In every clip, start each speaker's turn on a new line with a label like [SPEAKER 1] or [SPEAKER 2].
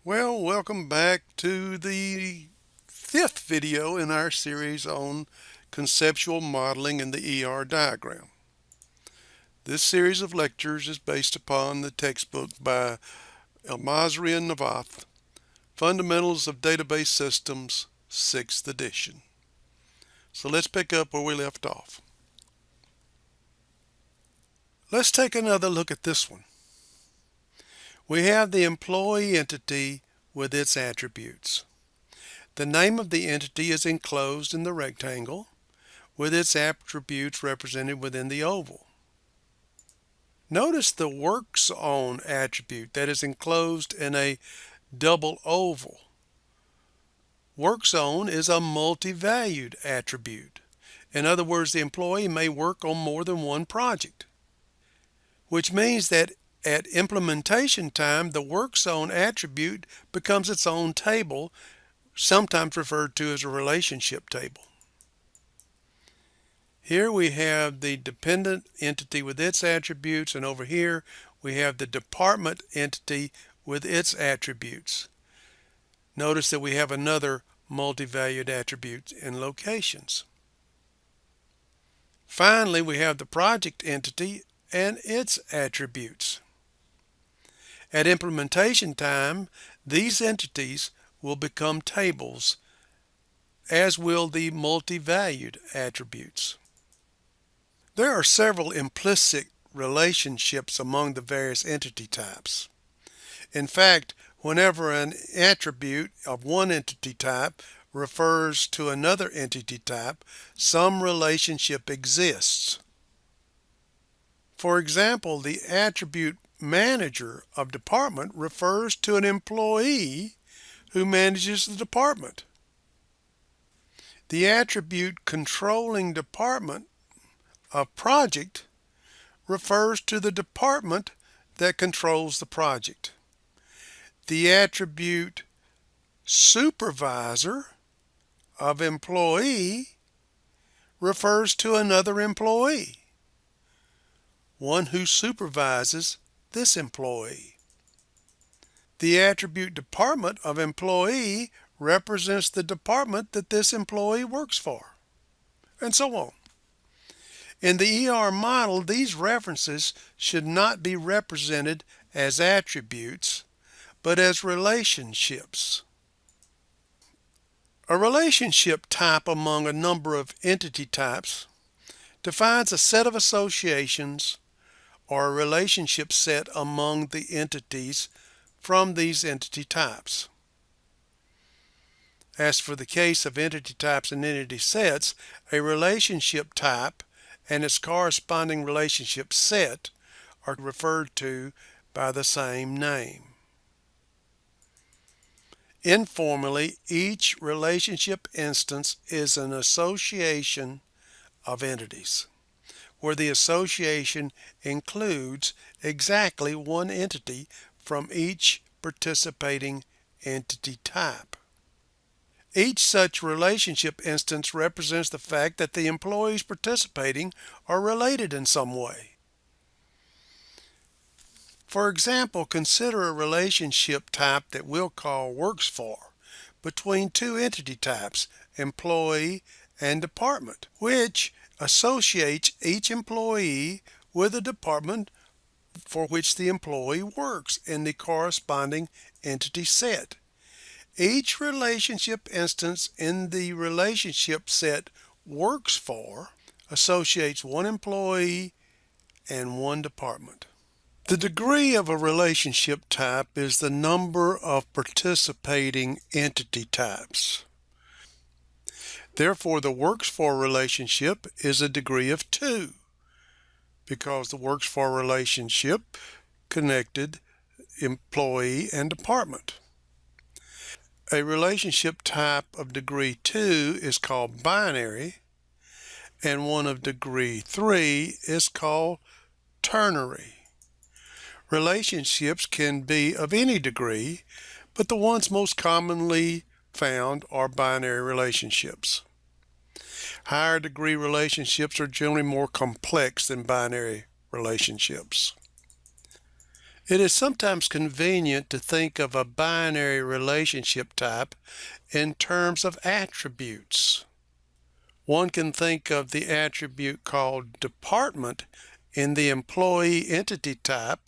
[SPEAKER 1] Well, welcome back to the fifth video in our series on conceptual modeling in the ER diagram. This series of lectures is based upon the textbook by El-Masri and Navath, Fundamentals of Database Systems, 6th edition. So let's pick up where we left off. Let's take another look at this one. We have the employee entity with its attributes. The name of the entity is enclosed in the rectangle, with its attributes represented within the oval. Notice the works on attribute that is enclosed in a double oval. Works on is a multi-valued attribute. In other words, the employee may work on more than one project, which means that at implementation time, the works on attribute becomes its own table, sometimes referred to as a relationship table. Here we have the dependent entity with its attributes, and over here we have the department entity with its attributes. Notice that we have another multi-valued attribute in locations. Finally, we have the project entity and its attributes. At implementation time, these entities will become tables, as will the multi-valued attributes. There are several implicit relationships among the various entity types. In fact, whenever an attribute of one entity type refers to another entity type, some relationship exists. For example, the attribute manager of department refers to an employee who manages the department. The attribute controlling department of project refers to the department that controls the project. The attribute supervisor of employee refers to another employee, one who supervises this employee. The attribute department of employee represents the department that this employee works for, and so on. In the ER model, these references should not be represented as attributes, but as relationships. A relationship type among a number of entity types defines a set of associations or a relationship set among the entities from these entity types. As for the case of entity types and entity sets, a relationship type and its corresponding relationship set are referred to by the same name. Informally, each relationship instance is an association of entities, where the association includes exactly one entity from each participating entity type. Each such relationship instance represents the fact that the employees participating are related in some way. For example, consider a relationship type that we'll call works for between two entity types, employee and department, which associates each employee with the department for which the employee works in the corresponding entity set. Each relationship instance in the relationship set works for associates one employee and one department. The degree of a relationship type is the number of participating entity types. Therefore, the works for relationship is a degree of 2, because the works for relationship connected employee and department. A relationship type of degree 2 is called binary, and one of degree 3 is called ternary. Relationships can be of any degree, but the ones most commonly found are binary relationships. Higher degree relationships are generally more complex than binary relationships. It is sometimes convenient to think of a binary relationship type in terms of attributes. One can think of the attribute called department in the employee entity type,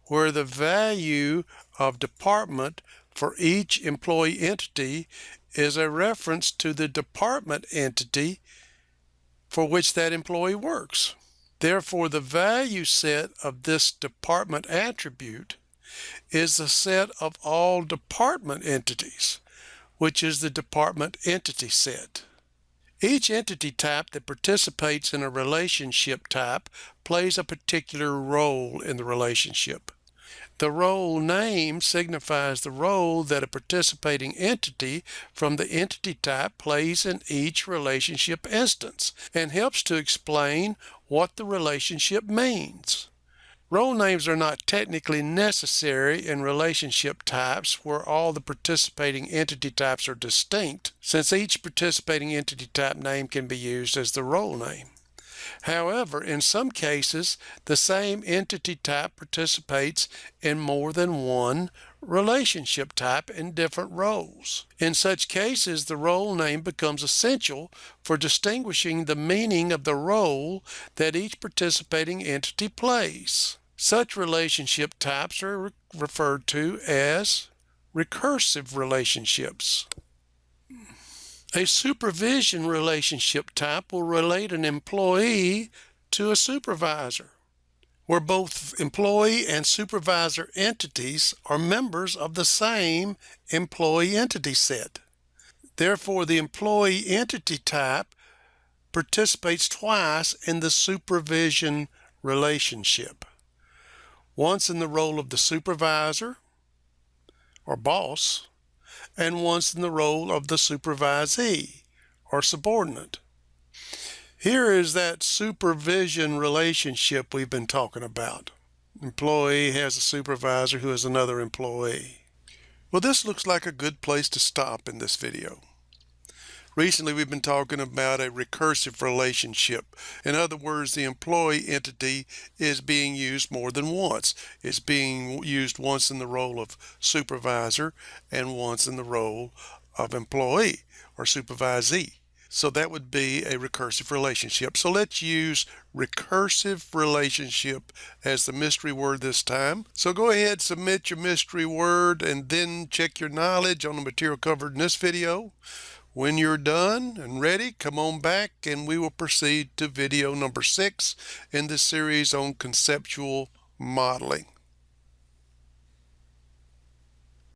[SPEAKER 1] where the value of department for each employee entity is a reference to the department entity for which that employee works. Therefore, the value set of this department attribute is the set of all department entities, which is the department entity set. Each entity type that participates in a relationship type plays a particular role in the relationship. The role name signifies the role that a participating entity from the entity type plays in each relationship instance and helps to explain what the relationship means. Role names are not technically necessary in relationship types where all the participating entity types are distinct, since each participating entity type name can be used as the role name. However, in some cases, the same entity type participates in more than one relationship type in different roles. In such cases, the role name becomes essential for distinguishing the meaning of the role that each participating entity plays. Such relationship types are referred to as recursive relationships. A supervision relationship type will relate an employee to a supervisor, where both employee and supervisor entities are members of the same employee entity set. Therefore, the employee entity type participates twice in the supervision relationship. Once in the role of the supervisor or boss, and once in the role of the supervisee or subordinate. Here is that supervision relationship we've been talking about. Employee has a supervisor who is another employee. Well, this looks like a good place to stop in this video. Recently, we've been talking about a recursive relationship. In other words, the employee entity is being used more than once. It's being used once in the role of supervisor and once in the role of employee or supervisee. So that would be a recursive relationship. So let's use recursive relationship as the mystery word this time. So go ahead, submit your mystery word, and then check your knowledge on the material covered in this video. When you're done and ready, come on back and we will proceed to video number 6 in this series on conceptual modeling.